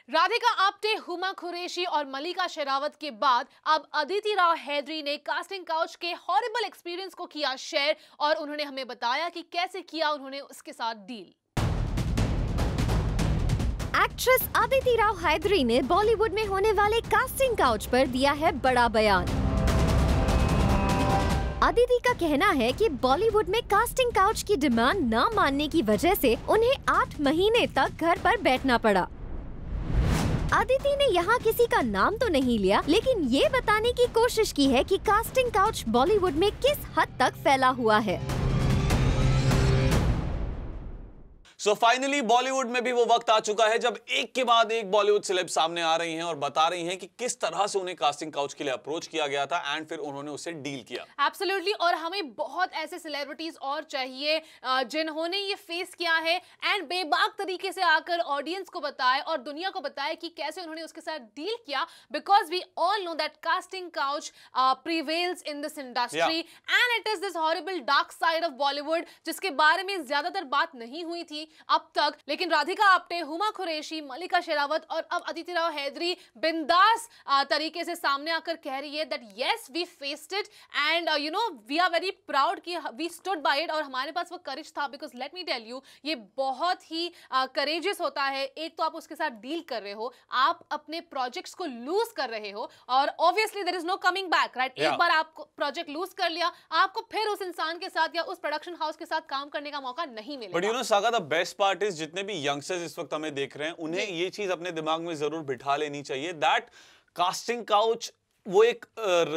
राधिका आप्टे, हुमा कुरैशी और मल्लिका शेरावत के बाद अब अदिति राव हैदरी ने कास्टिंग काउच के हॉरिबल एक्सपीरियंस को किया शेयर और उन्होंने हमें बताया कि कैसे किया उन्होंने उसके साथ डील। एक्ट्रेस अदिति राव हैदरी ने बॉलीवुड में होने वाले कास्टिंग काउच पर दिया है बड़ा बयान। अदिति का कहना है कि बॉलीवुड में कास्टिंग काउच की डिमांड न मानने की वजह से उन्हें 8 महीने तक घर पर बैठना पड़ा। अदिति ने यहाँ किसी का नाम तो नहीं लिया, लेकिन ये बताने की कोशिश की है कि कास्टिंग काउच बॉलीवुड में किस हद तक फैला हुआ है। सो फाइनली बॉलीवुड में भी वो वक्त आ चुका है जब एक के बाद एक बॉलीवुड सेलेब सामने आ रही हैं और बता रही हैं कि किस तरह से उन्हें कास्टिंग काउच के लिए अप्रोच किया गया था एंड फिर उन्होंने उसे डील किया। एब्सोल्युटली, और हमें बहुत ऐसे सेलिब्रिटीज और चाहिए जिन्होंने ये फेस किया है एंड बेबाक तरीके से आकर ऑडियंस को बताए और दुनिया को बताए कि कैसे उन्होंने उसके साथ डील किया, because we all know that casting couch prevails in this industry and it is this horrible dark side of Bollywood जिसके बारे में ज्यादातर बात नहीं हुई थी अब तक। लेकिन राधिका आप्टे, हुमा कुरैशी, मल्लिका शेरावत और अब अदिति राव हैदरी बिंदास तरीके से सामने आकर कह रही है that yes we faced it and you know we are very proud कि वी स्टूड बाय इट और हमारे पास वो करेज था। Because let me tell you, ये बहुत ही करेजियस होता है। एक तो आप उसके साथ डील कर रहे हो, आप अपने प्रोजेक्ट्स को लूज कर रहे हो और obviously there is no coming back, right? एक बार आप प्रोजेक्ट लूज कर लिया, आपको फिर उस इंसान के साथ या उस प्रोडक्शन हाउस के साथ काम करने का मौका नहीं मिलेगा। But you no saga, the best part is जितने भी यंगस्टर्स इस वक्त हमें देख रहे हैं उन्हें ये चीज अपने दिमाग में जरूर बिठा लेनी चाहिए दैट कास्टिंग काउच वो एक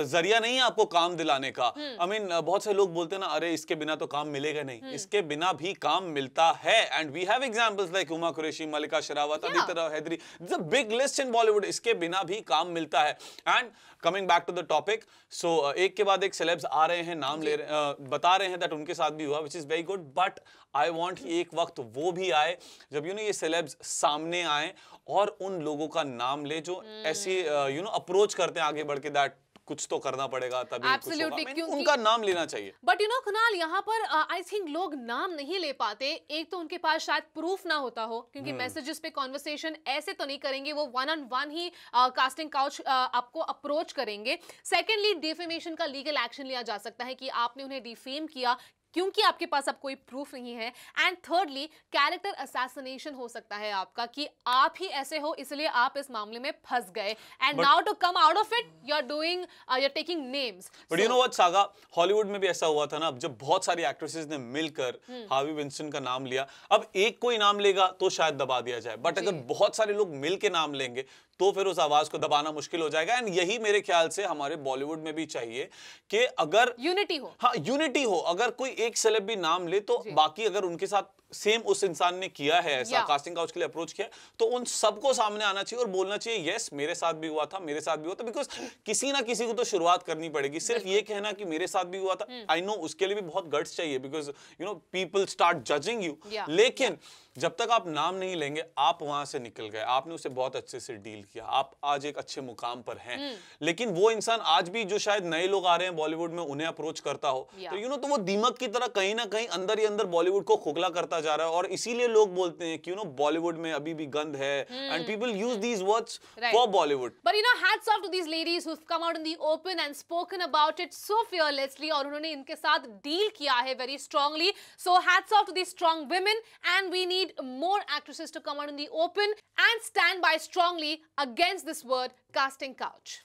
जरिया नहीं है आपको काम दिलाने का। आई मीन बहुत से लोग बोलते हैं ना, अरे इसके बिना तो काम मिलेगा नहीं। इसके बिना भी काम मिलता है and we have examples like Huma Qureshi, Mallika Sherawat, Aditi Rao Hydari. It's a big list in Bollywood. इसके बिना भी काम मिलता है। And coming back to the topic, so एक के बाद एक सेलेब्स आ रहे हैं, नाम ले रहे बता रहे हैं दैट उनके साथ भी हुआ, which is very good. But I want एक वक्त वो भी आए जब ये सेलेब्स सामने आए और उन लोगों का नाम ले जो ऐसे अप्रोच करते हैं आगे बढ़ के दैट कुछ तो करना पड़ेगा तभी कुछ होगा। उनका नाम लेना चाहिए। बट कुणाल, यहाँ पर आई थिंक लोग नाम नहीं ले पाते। एक तो उनके पास शायद प्रूफ ना होता हो, क्योंकि मैसेजेस पे कॉन्वर्सेशन ऐसे तो नहीं करेंगे, वो one on one he casting couch आपको अप्रोच करेंगे। सेकेंडली, डिफेमेशन का लीगल एक्शन लिया जा सकता है कि आपने उन्हें डिफेम किया क्योंकि आपके पास अब कोई प्रूफ नहीं है। एंड थर्डली, कैरेक्टर असैसिनेशन हो सकता है आपका कि आप ही ऐसे हो इसलिए आप इस मामले में फंस गए and now to come out of it you are taking names. But you know what saga, Hollywood में भी ऐसा हुआ था ना, जब बहुत सारी एक्ट्रेसेस ने मिलकर हार्वी विंस्टन का नाम लिया। अब एक कोई नाम लेगा तो शायद दबा दिया जाए, बट अगर बहुत सारे लोग मिल के नाम लेंगे तो फिर उस आवाज को दबाना मुश्किल हो जाएगा। एंड यही मेरे ख्याल से हमारे बॉलीवुड में भी चाहिए कि अगर यूनिटी हो, हाँ यूनिटी हो। अगर कोई एक सेलेब भी नाम ले तो बाकी अगर उनके साथ सेम उस इंसान ने किया है ऐसा कास्टिंग काउच के लिए अप्रोच किया तो उन सबको सामने आना चाहिए और बोलना चाहिए यस मेरे साथ भी हुआ था, मेरे साथ भी हुआ था। बिकॉज किसी ना किसी को तो शुरुआत करनी पड़ेगी। सिर्फ ये कहना कि मेरे साथ भी हुआ था, आई नो उसके लिए भी बहुत गट्स चाहिए because people start judging you. लेकिन जब तक आप नाम नहीं लेंगे, आप वहां से निकल गए, आपने उसे बहुत अच्छे से डील किया, आप आज एक अच्छे मुकाम पर हैं। लेकिन वो इंसान आज भी जो शायद नए लोग आ रहे हैं बॉलीवुड में उन्हें अप्रोच करता हो तो तो वो दीमक की तरह कहीं ना कहीं अंदर ही अंदर बॉलीवुड को खोखला करता जा रहा है। और इसीलिए लोग बोलते हैं कि बॉलीवुड में अभी भी गंद है and people use these words for Bollywood. But hats off to these ladies who've come out in the open and spoken about it so fearlessly और उन्होंने इनके साथ डील किया है very strongly. So hats off to these strong women and we need more actresses to come out in the open and stand by strongly against this word casting couch.